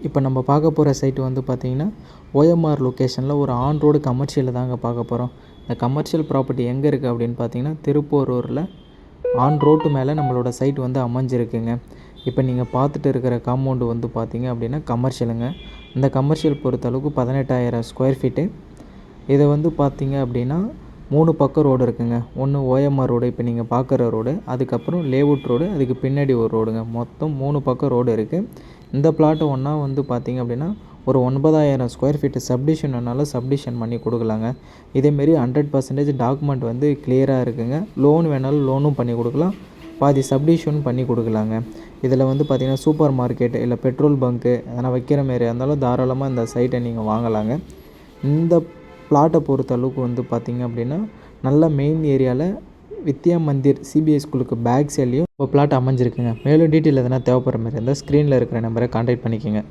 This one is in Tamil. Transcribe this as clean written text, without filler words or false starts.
இப்போ நம்ம பார்க்க போகிற சைட்டு வந்து பார்த்திங்கன்னா ஓஎம்ஆர் லொக்கேஷனில் ஒரு ஆன் ரோடு கமர்ஷியலில் தாங்க பார்க்க போகிறோம். இந்த கமர்ஷியல் ப்ராப்பர்ட்டி எங்கே இருக்குது அப்படின்னு பார்த்தீங்கன்னா திருப்போரூரில் ஆன் ரோட்டு மேலே நம்மளோட சைட் வந்து அமைஞ்சிருக்குங்க. இப்போ நீங்கள் பார்த்துட்டு இருக்கிற காம்பவுண்டு வந்து பார்த்திங்க அப்படின்னா கமர்ஷியலுங்க. இந்த கமர்ஷியல் பொறுத்தளவுக்கு 18,000 ஸ்கொயர் ஃபீட்டு. இதை வந்து பார்த்திங்க அப்படின்னா 3 பக்கம் ரோடு இருக்குங்க. ஒன்று ஓஎம்ஆர் ரோடு, இப்போ நீங்கள் பார்க்குற ரோடு, அதுக்கப்புறம் லேஅவுட் ரோடு, அதுக்கு பின்னாடி ஒரு ரோடுங்க. மொத்தம் 3 பக்கம் ரோடு இருக்குது. இந்த பிளாட்டு ஒன்றா வந்து பார்த்திங்க அப்படின்னா ஒரு 9,000 ஸ்கொயர் ஃபீட்டு சப்டிஷன் வேணாலும் சப்டிஷன் பண்ணி கொடுக்கலாங்க. இதேமாரி 100% டாக்குமெண்ட் வந்து கிளியராக இருக்குங்க. லோன் வேணாலும் லோனும் பண்ணி கொடுக்கலாம், பாதி சப்டிஷன் பண்ணி கொடுக்கலாங்க. இதில் வந்து பார்த்திங்கன்னா சூப்பர் மார்க்கெட்டு இல்லை பெட்ரோல் பங்க்கு அதெல்லாம் வைக்கிற மாரியா இருந்தாலும் தாராளமாக இந்த சைட்டை நீங்கள் வாங்கலாங்க. இந்த பிளாட்டை பொறுத்த அளவுக்கு வந்து பார்த்திங்க அப்படின்னா நல்ல மெயின் ஏரியாவில் வித்யா மந்திர் சிபிஎஸ் ஸ்கூலுக்கு பேக் சைட்லேயும் இப்போ பிளாட் அமைஞ்சிருக்குங்க. மேலும் டீட்டெயில் எதனா தேவைப்படுற மாதிரி இருந்தால் ஸ்க்ரீனில் இருக்கிற நம்பரை கான்டாக்ட் பண்ணிக்கோங்க.